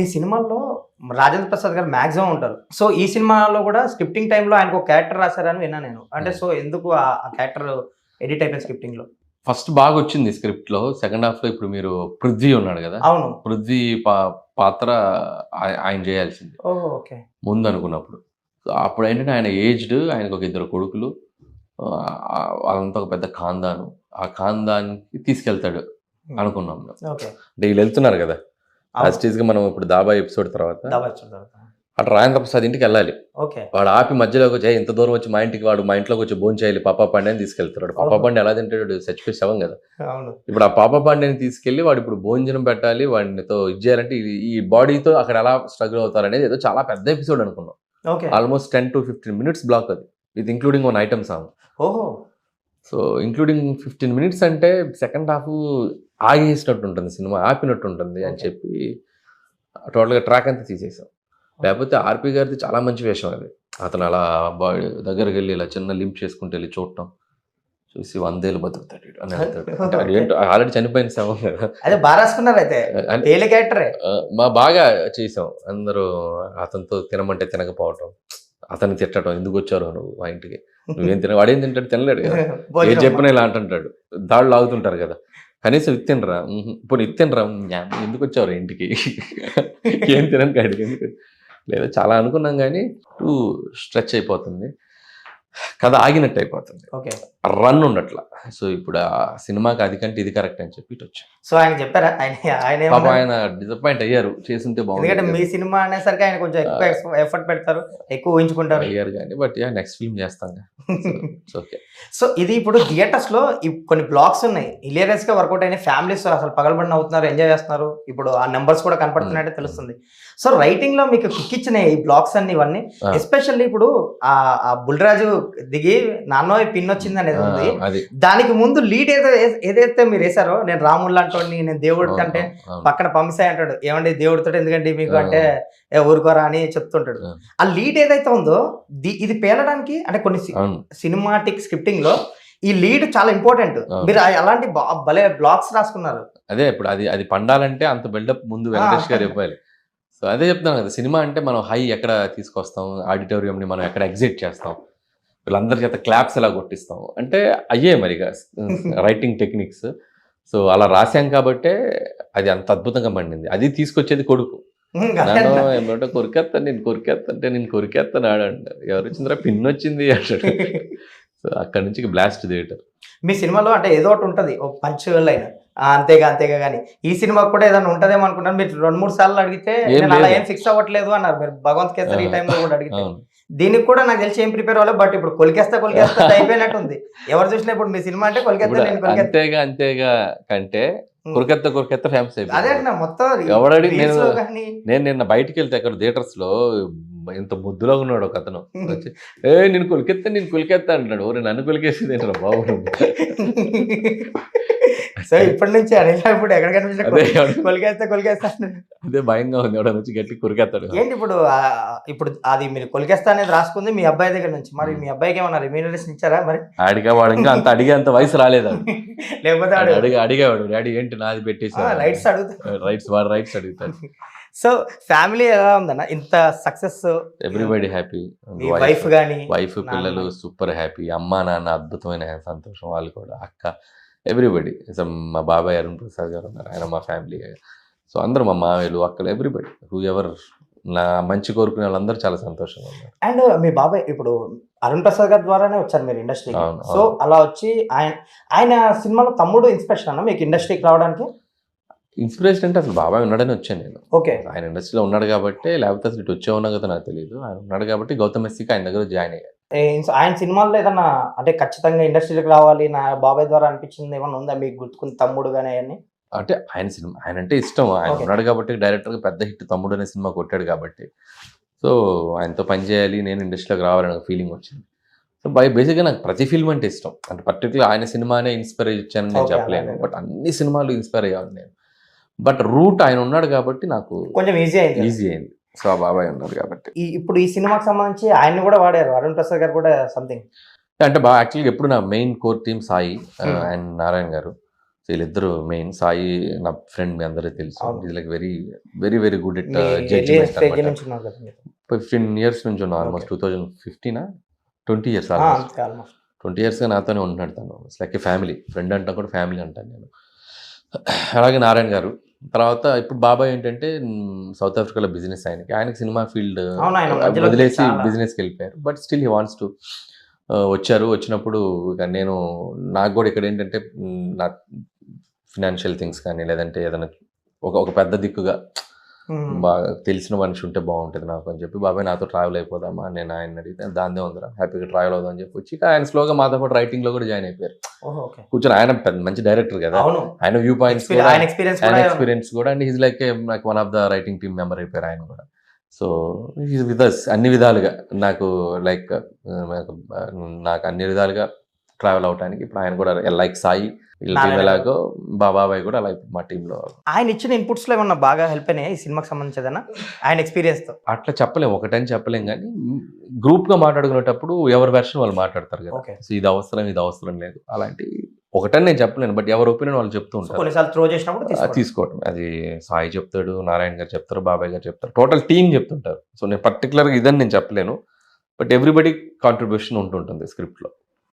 మీ సినిమాల్లో రాజేంద్ర ప్రసాద్ గారు మాక్సిమం ఉంటారు. సో ఈ సినిమాలో కూడా స్క్రిప్టింగ్ టైంలో ఆయనకు ఒక క్యారెక్టర్ రాశారని విన్నా నేను. అంటే సో ఎందుకు ఆ క్యారెక్టర్ ఎడిట్ అయిపోయింది స్క్రిప్టింగ్‌లో? ఫస్ట్ బాగొచ్చింది స్క్రిప్ట్‌లో. సెకండ్ హాఫ్‌లో ఇప్పుడు మీరు 'పృథ్వీ' ఉన్నాడు గదా! అవును. 'పృథ్వీ' పాత్ర ఆయన జేయాల్సింది ఓహ్! ఓకే. ముందనుకున్నప్పుడు. సో, అప్పుడేంటంటే ఆయన ఏజ్డ్, ఆయనకొక ఇద్దరు కొడుకులు. వాళ్ళంతా ఒక పెద్ద ఖాందాను. ఆ ఖాందాన్‌కి తీసుకెళ్తాడు అనుకున్నాం మేము. ఓకే. అంటే ఈళ్ళెళ్తున్నారు గదా! అవును. యాజ్ ఇట్ ఈస్‌గా మనం ఇప్పుడు 'దాబా' ఎపిసోడ్ తర్వాత దాబా వచ్చిన తర్వాత. అటు రాజేంద్ర ప్రసాద్ ఇంటికెళ్ళాలి. ఓకే. వాడు ఆపి మధ్యలోకి వచ్చి, "ఏయ్! ఇంత దూరం వచ్చి మా ఇంటికి వాడు మా ఇంట్లోకొచ్చి భోంచేయాలి పాపా పాండే" అని తీసుకెళ్తాడు. పాపా ఓహో! పాండే ఎలా తింటాడు? చచ్చిపోయి శవం గదా! అవును. ఇప్పుడు ఆ పాపా పాండేని తీసుకెళ్ళి వాడు ఇప్పుడు భోజనం పెట్టాలి, వాడినితో ఇది చేయాలంటే ఈ బాడీతో అక్కడ ఎలా స్ట్రగుల్ అవుతారనేది ఏదో చాలా పెద్ద ఎపిసోడ్ అనుకున్నాం. ఓకే. ఆల్మోస్ట్ 10-15 మినిట్స్ బ్లాక్ అది. With including one item song. ఓహో! సో, ఇంక్లూడింగ్ 15 మినిట్స్ అంటే సెకండ్ హాఫ్ ఆగేసినట్టు ఉంటుంది సినిమా. ఆపినట్టు ఉంటుంది అని ఓకే. చెప్పి టోటల్‌గా ట్రాక్ అంతా తీసేసాం. లేకపోతే ఆర్‌పీ గారిది చాలా మంచి వేషం అది. అతను అలా దగ్గరికెళ్ళి ఇలా చిన్న లింప్ చేసుకుంటూ ఎళ్లి చూడటం. చూసి 100 ఏళ్ళు బతుకుతాడు ఈడు అని అంటాడు. అంటే అదేంటో ఆల్రెడీ చనిపోయిన శవం కదా! అదే బా రాసుకున్నారైతే. అంటే తేలి క్యారెక్టరే. బాగా చేసాం. అందరూ అతనితో తినమంటే తినకపోవటం. అతన్ని తిట్టడం. "ఎందుకొచ్చావురా నువ్వు మా ఇంటికి? నువ్వేం వాడేం తింటాడు? తినలేడు కదా! ఏది భోజనం. చెప్పినా ఇలా అంటుంటాడు. దాడులు లాగుతుంటారు కదా! కనీసం ఇది తినరా? పోనీ ఇది తినరా? ఎందుకొచ్చావురా ఇంటికి? ఏం తినను కాడికి ఎందుకు? లేదా చాలా అనుకున్నాం గానీ స్ట్రెచ్ అయిపోతుంది. కథ ఆగినట్టు అయిపోతుంది. ఓకే. రన్ ఉండట్లా. సో, ఇప్పుడు ఆ సినిమాకి అది కంటే ఇది కరెక్ట్ అని చెప్పి ఇటొచ్చాం. సో ఆయనకి చెప్పారా? పాపం ఏమన్నారు? ఆయన డిసప్పాయింట్ అయ్యారు. చేసుంటే ఎందుకంటే బాగుండేది మీ సినిమా అనేసరికి ఆయన కొంచెం ఎక్కువ ఎఫర్ట్ పెడతారు. ఎక్కువ ఊహించుకుంటారు. అయ్యారు గానీ బట్ యాహ్! నెక్స్ట్ ఫిల్మ్ చేస్తాంగా. So, it's okay. సో ఇది ఇప్పుడు థియేటర్స్‌లో కొన్ని బ్లాక్స్ ఉన్నాయి. హిలేరియస్‌గా వర్కౌట్ అయినాయి. ఫ్యామిలీస్ అసలు పగలబడి నవ్వుతున్నారు, ఎంజాయ్ చేస్తున్నారు. ఇప్పుడు ఆ నంబర్స్ కూడా కనపడుతున్నట్టే తెలుస్తుంది. సో రైటింగ్‌లో మీకు కిక్ ఇచ్చినాయి ఈ బ్లాక్స్ అన్ని ఇవన్నీ. ఎస్పెషల్లీ ఇప్పుడు ఆ బుల్లిరాజు దిగి నాన్నోయ్ పిన్నొచ్చింది అనేది ఉంది. అది. దానికి ముందు లీడ్ ఏదైతే మీరు వేసారో నేను రాముడు లాంటోడిని, నేను దేవుడి కంటే పక్కన పంపిసాయి అంటాడు. ఏమండి దేవుడితోటి ఎందుకండి మీకు అంటే ఊరుకోరా అని చెప్తుంటాడు. ఆ లీడ్ ఏదైతే ఉందో ఇది పేలడానికి అంటే కొన్ని సినిమాటిక్ స్క్రిప్టింగ్ లో ఈ లీడ్ చాలా ఇంపార్టెంట్. మీరు అలాంటి భలే బ్లాక్స్ రాసుకున్నారు. అదే ఇప్పుడు అది పండాలంటే అంత బిల్డప్ ముందు వెంకటేష్ గారు ఇవ్వాలి. సో అదే చెప్తున్నాను కదా! సినిమా అంటే మనం హై ఎక్కడ తీసుకొస్తాం, ఆడిటోరియంని మనం ఎక్కడ ఎగ్జిట్ చేస్తాం, వీళ్ళందరి చేత క్లాప్స్ ఎలా కొట్టిస్తాం అంటే అయ్యే మరిగా రైటింగ్ టెక్నిక్స్. సో అలా రాశాం కాబట్టే అది అంత అద్భుతంగా పండింది. అది తీసుకొచ్చేది కొడుకు. నన్ను ఏమంటే నేను కొరికేస్తాను ఆడంటారు. ఎవరు వచ్చిందిరా పిన్ వచ్చింది అంటాడు. సో అక్కడి నుంచి బ్లాస్ట్ థియేటర్. మీ సినిమాలో అంటే ఏదో ఒకటి ఉంటది. ఒక పంచ్ లైన్. అంతేగా గాని ఈ సినిమాకి కూడా ఏదైనా ఉంటదేమో అనుకుంటాను. మీరు 2-3 సార్లు అడిగితే నేను అలా ఏం ఫిక్స్ అవ్వట్లేదు అన్నారు. మీరు భగవంత్ కేసరి ఈ టైంలో కూడా అడిగితే. దీనికి కూడా నాకు తెలిసి ఏం ప్రిపేర్ అవ్వాలి. బట్ ఇప్పుడు కొలికేస్తా అయిపోయినట్టుంది. ఎవరు చూసినా ఇప్పుడు మీ సినిమా అంటే అంతేగా కంటే కొరికెత్త ఫేమస్ అయిపోయింది. అదే అంటున్నా మొత్తం ఎవడడి నేను నిన్న బయటికి వెళ్తే అక్కడ థియేటర్స్ లో ఇంత ముద్దులో ఉన్నాడు ఒక అతను వచ్చి నేను కొలికెత్తా అంటాడు. ఓరే నన్ను కొలికేసింది ఏంటరా బాబు. సో ఇప్పటి నుంచి ఇప్పుడు ఎక్కడ కనిపించినా కొలికేస్తా అదే భయంగా ఉంది. ఎవడ నుంచి గట్టి కొరికేస్తాడు. ఏంటి ఇప్పుడు అది మీరు కొలికేస్తా అనేది రాసుకుంది మీ అబ్బాయి దగ్గర నుంచి. మరి మీ అబ్బాయికి ఏమన్నా రెమ్యూనరేషన్ ఇచ్చారా? మరి అడిగా వాడు ఇంకా అంత అడిగేంత వయసు రాలేదు. లేకపోతే అడిగేవాడు డాడీ ఏంటి నాది పెట్టేసి రైట్స్ అడుగుతాడు. వాడు రైట్స్ అడుగుతాడు. సో ఫ్యామిలీ ఎలా ఉందన్న ఇంత సక్సెస్? Everybody happy. వైఫ్ పిల్లలు సూపర్ హ్యాపీ. అమ్మా నాన్న అద్భుతమైన సంతోషం. వాళ్ళు కూడా అక్క ఎవ్రీబడి. మా బాబాయ్ అరుణ్ ప్రసాద్ గారు ఉన్నారు, ఆయన మా ఫ్యామిలీ. సో అందరూ మా మామయ్యలు అక్కలు ఎవ్రీబడి హూ ఎవర్ నా మంచి కోరుకునే వాళ్ళందరూ చాలా సంతోషంగా ఉన్నారు. అండ్ మీ బాబాయ్ ఇప్పుడు అరుణ్ ప్రసాద్ గారి ద్వారానే వచ్చారు మీరు ఇండస్ట్రీకి. సో అలా వచ్చి ఆయన సినిమాలో తమ్ముడు ఇన్స్పిరేషన్ అన్న మీకు ఇండస్ట్రీకి రావడానికి? ఇన్స్పిరేషన్ అంటే అసలు బాబాయ్ ఉన్నాడని వచ్చాను నేను. ఓకే. ఆయన ఇండస్ట్రీలో ఉన్నాడు కాబట్టి, లేకపోతే అసలు ఇటు వచ్చేవాడినా కదా నాకు తెలియదు. ఆయన ఉన్నాడు కాబట్టి గౌతమ్ ఎస్సీకి ఆయన దగ్గర జాయిన్ అయ్యాను. ఆయన సినిమాల్లో ఏదన్నా అంటే ఖచ్చితంగా ఇండస్ట్రీకి రావాలి నా బాబాయ్ ద్వారా అనిపించింది ఏమన్నా ఉందా మీకు గుర్తుకున్న తమ్ముడు కానీ అవన్నీ? అంటే ఆయన అంటే ఇష్టం. ఆయన ఉన్నాడు కాబట్టి డైరెక్టర్గా పెద్ద హిట్ తమ్ముడు అనే సినిమా కొట్టాడు కాబట్టి, సో ఆయనతో పనిచేయాలి, నేను ఇండస్ట్రీలోకి రావాలనే ఫీలింగ్ వచ్చింది. సో బేసిక్గా నాకు ప్రతి ఫిల్మ్ అంటే ఇష్టం. అంటే పర్టికులర్ ఆయన సినిమానే ఇన్స్పైర్ ఇచ్చానని నేను చెప్పలేను. బట్ అన్ని సినిమాలు ఇన్స్పైర్ అయ్యాను నేను. బట్ రూట్ ఆయన ఉన్నాడు కాబట్టి నాకు కొంచెం ఈజీ అయింది. సో ఆ బాబాయ్ ఉన్నారు కాబట్టి. ఇప్పుడు ఈ సినిమాకి సంబంధించి ఆయన్ని కూడా వాడారు అరుణ్ ప్రసాద్ గారు కూడా సంథింగ్ అంటే యాక్చువల్గా ఎప్పుడు నా main core team Sai and Narayana గారు. సో వీళ్ళిద్దరు మెయిన్. సాయి నా ఫ్రెండ్, మీ అందరికీ తెలుసు. అవును. Is like very very very good at మీ ఎర్లీ జడ్జిమెంట్ స్టేజ్ అనమాట. నుంచి ఉన్నారు కదా మీరు. 15 years నుంచి ఉన్నాం. Almost 2015 20 years almost. అంతే ఆల్మోస్ట్. 20 yearsగా నాతోనే ఉంటున్నాడు తను. It's like a family. Friend అంటా కూడా ఫ్యామిలీ అంటాను నేను. అలాగే నారాయణ గారు. తర్వాత ఇప్పుడు బాబాయ్ ఏంటంటే సౌత్ ఆఫ్రికాలో బిజినెస్ ఆయనకి సినిమా ఫీల్డ్ అవును, ఆయన మధ్యలో వదిలేసి చాలా- బిజినెస్కి వెళ్ళిపోయారు. But still he wants to వచ్చినప్పుడు ఇక నాకు కూడా ఇక్కడ ఏంటంటే నా ఫినాన్షియల్ థింగ్స్ కానీ లేదంటే ఏదైనా ఒక పెద్ద దిక్కుగా బాగా తెలిసిన మనిషి ఉంటే బాగుంటుంది నాకు అని చెప్పి బాబాయ్ నాతో ట్రావెల్ అయిపోదామా నేను ఆయన అడిగితే దాందే ఉందిరా హ్యాపీగా ట్రావెల్ అవుదాం అని చెప్పి వచ్చి ఇక ఆయన స్లోగా మాతో పాటు రైటింగ్లో కూడా జాయిన్ అయిపోయారు. ఓకే. కూర్చొని ఆయన పెద్ద మంచి డైరెక్టర్ కదా, అవును, ఆయన వ్యూ పాయింట్స్ కూడా ఆయన ఎక్స్పీరియన్స్ ఆయన కూడా ఎక్స్పీరియన్స్ కూడా అండ్ ఈజ్ లైక్ నాకు one of the writing team member అయిపోయారు ఆయన కూడా. సో ఈజ్ విత్ అస్ అన్ని విధాలుగా నాకు లైక్ నాకు అన్ని విధాలుగా ట్రావెల్ అవడానికి ఇప్పుడు ఆయన కూడా లైక్ సాయి వీళ్ళ టీం ఎలాగో బాబాయ్ కూడా అలా ఇప్పుడు మా టీంలో. ఆయన ఇచ్చిన ఇన్పుట్స్ లో ఏమన్నా బాగా హెల్ప్ అయినాయి ఈ సినిమాకి సంబంధించేదన్నా ఆయన ఎక్స్పీరియన్స్ తో? అట్లా చెప్పలేము, ఒకటని చెప్పలేం, కానీ గ్రూప్గా మాట్లాడుకునేటప్పుడు ఎవరి వెర్షన్ వాళ్ళు మాట్లాడతారు కదా. ఓకే. సో ఇది అవసరం లేదు అలాంటి ఒకటని నేను చెప్పలేను, బట్ ఎవరి ఒపీనియన్ వాళ్ళు చెప్తూ ఉంటారు. కొన్నిసార్లు త్రో చేసినప్పుడు తీసుకోవటం అది సాయి చెప్తాడు, నారాయణ గారు చెప్తారు, బాబాయ్ గారు చెప్తారు, టోటల్ టీం చెప్తుంటారు. సో నేను పర్టికులర్గా ఇదని నేను చెప్పలేను, బట్ ఎవ్రీబడి కాంట్రిబ్యూషన్ ఉంటుంటుంది స్క్రిప్ట్లో.